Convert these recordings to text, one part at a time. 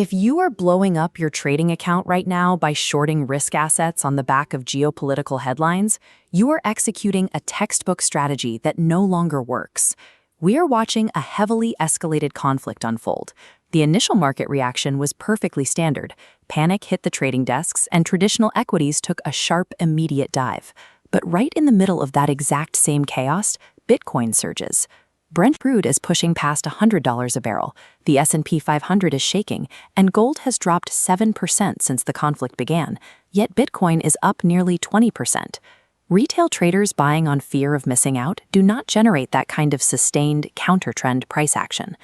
If you are blowing up your trading account right now by shorting risk assets on the back of geopolitical headlines, you are executing a textbook strategy that no longer works. We are watching a heavily escalated conflict unfold. The initial market reaction was perfectly standard. Panic hit the trading desks, and traditional equities took a sharp, immediate dive. But right in the middle of that exact same chaos, Bitcoin surges. Brent crude is pushing past $100 a barrel, the S&P 500 is shaking, and gold has dropped 7% since the conflict began, yet Bitcoin is up nearly 20%. Retail traders buying on fear of missing out do not generate that kind of sustained, counter-trend price action.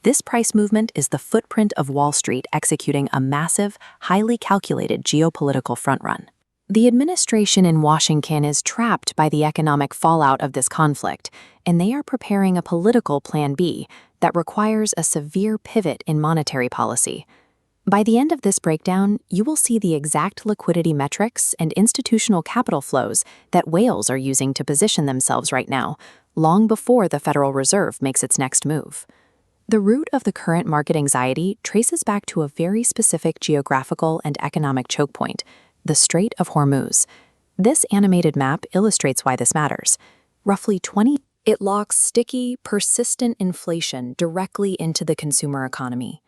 This price movement is the footprint of Wall Street executing a massive, highly calculated geopolitical front-run. The administration in Washington is trapped by the economic fallout of this conflict, and they are preparing a political Plan B that requires a severe pivot in monetary policy. By the end of this breakdown, you will see the exact liquidity metrics and institutional capital flows that whales are using to position themselves right now, long before the Federal Reserve makes its next move. The root of the current market anxiety traces back to a very specific geographical and economic choke point: the Strait of Hormuz. This animated map illustrates why this matters. It locks sticky, persistent inflation directly into the consumer economy.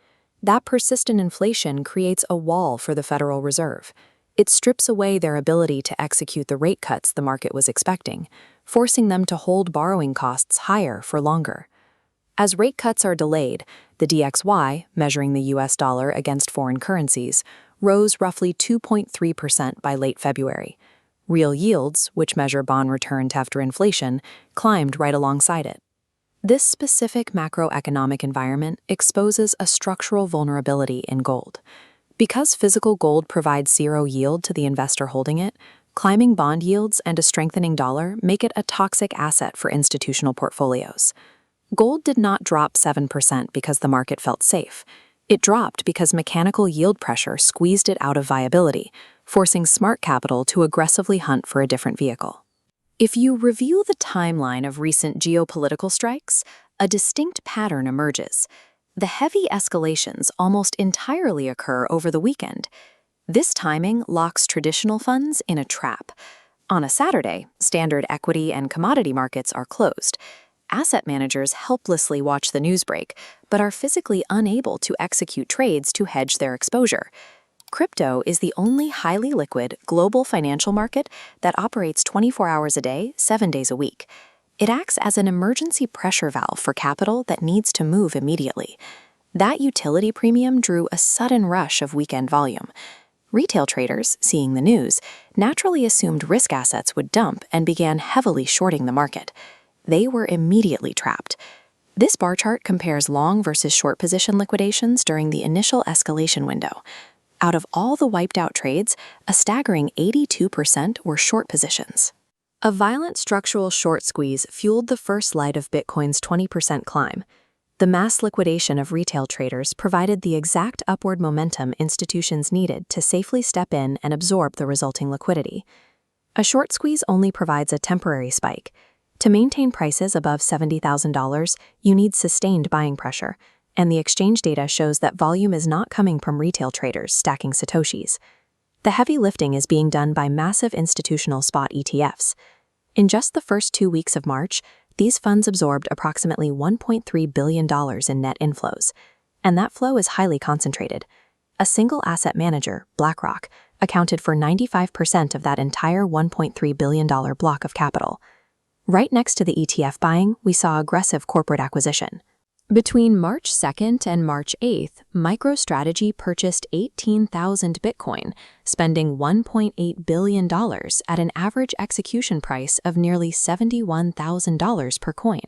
That persistent inflation creates a wall for the Federal Reserve. It strips away their ability to execute the rate cuts the market was expecting, forcing them to hold borrowing costs higher for longer. As rate cuts are delayed, the DXY, measuring the US dollar against foreign currencies, rose roughly 2.3% by late February. Real yields, which measure bond returns after inflation, climbed right alongside it. This specific macroeconomic environment exposes a structural vulnerability in gold. Because physical gold provides zero yield to the investor holding it, climbing bond yields and a strengthening dollar make it a toxic asset for institutional portfolios. Gold did not drop 7% because the market felt safe. It dropped because mechanical yield pressure squeezed it out of viability, forcing smart capital to aggressively hunt for a different vehicle. If you review the timeline of recent geopolitical strikes, a distinct pattern emerges. The heavy escalations almost entirely occur over the weekend. This timing locks traditional funds in a trap. On a Saturday, standard equity and commodity markets are closed. Asset managers helplessly watch the news break, but are physically unable to execute trades to hedge their exposure. Crypto is the only highly liquid global financial market that operates 24 hours a day, 7 days a week. It acts as an emergency pressure valve for capital that needs to move immediately. That utility premium drew a sudden rush of weekend volume. Retail traders, seeing the news, naturally assumed risk assets would dump and began heavily shorting the market. They were immediately trapped. This bar chart compares long versus short position liquidations during the initial escalation window. Out of all the wiped out trades, a staggering 82% were short positions. A violent structural short squeeze fueled the first leg of Bitcoin's 20% climb. The mass liquidation of retail traders provided the exact upward momentum institutions needed to safely step in and absorb the resulting liquidity. A short squeeze only provides a temporary spike. To maintain prices above $70,000, you need sustained buying pressure, and the exchange data shows that volume is not coming from retail traders stacking satoshis. The heavy lifting is being done by massive institutional spot ETFs. In just the first 2 weeks of March, these funds absorbed approximately $1.3 billion in net inflows, and that flow is highly concentrated. A single asset manager, BlackRock, accounted for 95% of that entire $1.3 billion block of capital. Right next to the ETF buying, we saw aggressive corporate acquisition. Between March 2nd and March 8th, MicroStrategy purchased 18,000 Bitcoin, spending $1.8 billion at an average execution price of nearly $71,000 per coin.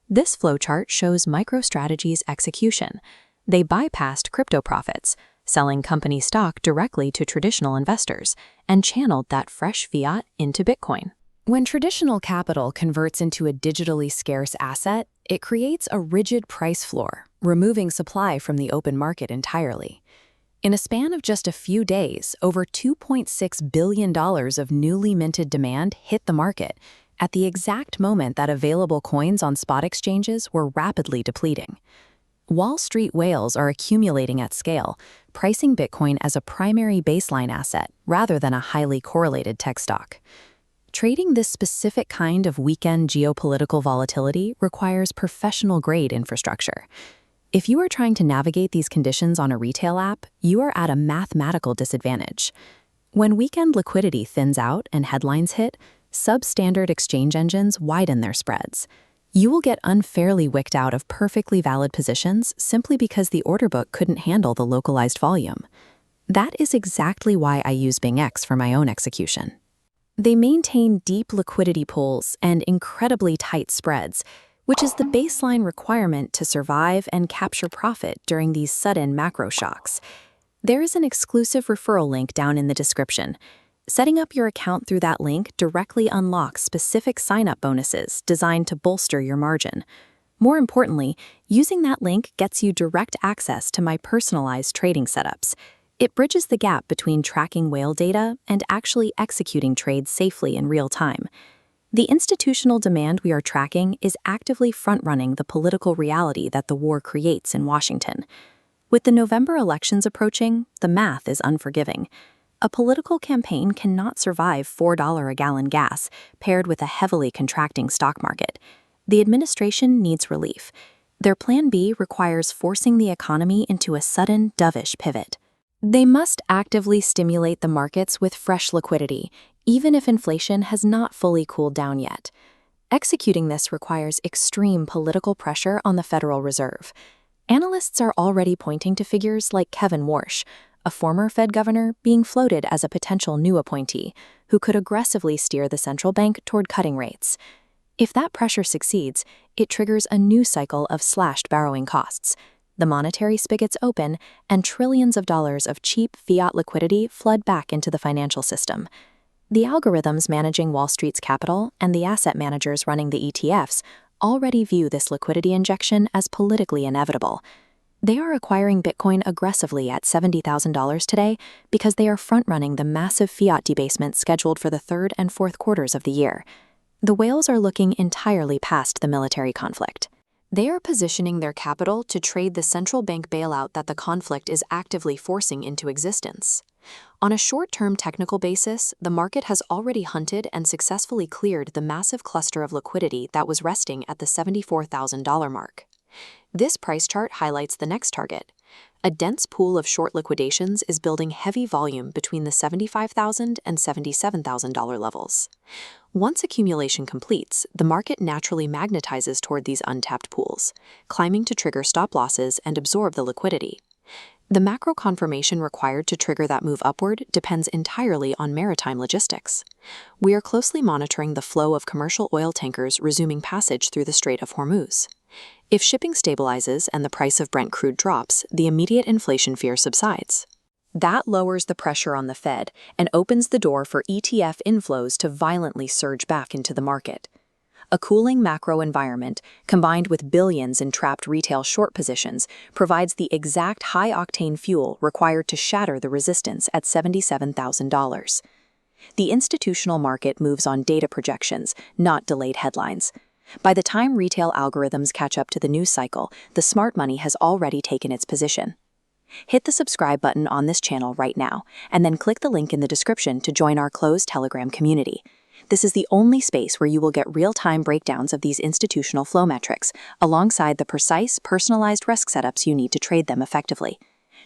This flowchart shows MicroStrategy's execution. They bypassed crypto profits, selling company stock directly to traditional investors, and channeled that fresh fiat into Bitcoin. When traditional capital converts into a digitally scarce asset, it creates a rigid price floor, removing supply from the open market entirely. In a span of just a few days, over $2.6 billion of newly minted demand hit the market, at the exact moment that available coins on spot exchanges were rapidly depleting. Wall Street whales are accumulating at scale, pricing Bitcoin as a primary baseline asset rather than a highly correlated tech stock. Trading this specific kind of weekend geopolitical volatility requires professional-grade infrastructure. If you are trying to navigate these conditions on a retail app, you are at a mathematical disadvantage. When weekend liquidity thins out and headlines hit, substandard exchange engines widen their spreads. You will get unfairly wicked out of perfectly valid positions simply because the order book couldn't handle the localized volume. That is exactly why I use BingX for my own execution. They maintain deep liquidity pools and incredibly tight spreads, which is the baseline requirement to survive and capture profit during these sudden macro shocks. There is an exclusive referral link down in the description. Setting up your account through that link directly unlocks specific sign-up bonuses designed to bolster your margin. More importantly, using that link gets you direct access to my personalized trading setups. It bridges the gap between tracking whale data and actually executing trades safely in real time. The institutional demand we are tracking is actively front-running the political reality that the war creates in Washington. With the November elections approaching, the math is unforgiving. A political campaign cannot survive $4 a gallon gas paired with a heavily contracting stock market. The administration needs relief. Their plan B requires forcing the economy into a sudden dovish pivot. They must actively stimulate the markets with fresh liquidity, even if inflation has not fully cooled down yet. Executing this requires extreme political pressure on the Federal Reserve. Analysts are already pointing to figures like Kevin Warsh, a former Fed governor, being floated as a potential new appointee who could aggressively steer the central bank toward cutting rates. If that pressure succeeds, it triggers a new cycle of slashed borrowing costs. The monetary spigots open, and trillions of dollars of cheap fiat liquidity flood back into the financial system. The algorithms managing Wall Street's capital and the asset managers running the ETFs already view this liquidity injection as politically inevitable. They are acquiring Bitcoin aggressively at $70,000 today because they are front-running the massive fiat debasement scheduled for the third and fourth quarters of the year. The whales are looking entirely past the military conflict. They are positioning their capital to trade the central bank bailout that the conflict is actively forcing into existence. On a short-term technical basis, the market has already hunted and successfully cleared the massive cluster of liquidity that was resting at the $74,000 mark. This price chart highlights the next target. A dense pool of short liquidations is building heavy volume between the $75,000 and $77,000 levels. Once accumulation completes, the market naturally magnetizes toward these untapped pools, climbing to trigger stop losses and absorb the liquidity. The macro confirmation required to trigger that move upward depends entirely on maritime logistics. We are closely monitoring the flow of commercial oil tankers resuming passage through the Strait of Hormuz. If shipping stabilizes and the price of Brent crude drops, the immediate inflation fear subsides. That lowers the pressure on the Fed and opens the door for ETF inflows to violently surge back into the market. A cooling macro environment, combined with billions in trapped retail short positions, provides the exact high-octane fuel required to shatter the resistance at $77,000. The institutional market moves on data projections, not delayed headlines. By the time retail algorithms catch up to the news cycle, the smart money has already taken its position. Hit the subscribe button on this channel right now, and then click the link in the description to join our closed Telegram community. This is the only space where you will get real-time breakdowns of these institutional flow metrics, alongside the precise, personalized risk setups you need to trade them effectively.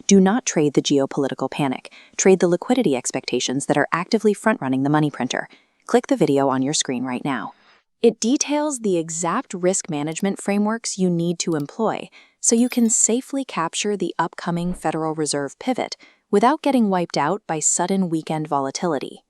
Do not trade the geopolitical panic. Trade the liquidity expectations that are actively front-running the money printer. Click the video on your screen right now. It details the exact risk management frameworks you need to employ so you can safely capture the upcoming Federal Reserve pivot without getting wiped out by sudden weekend volatility.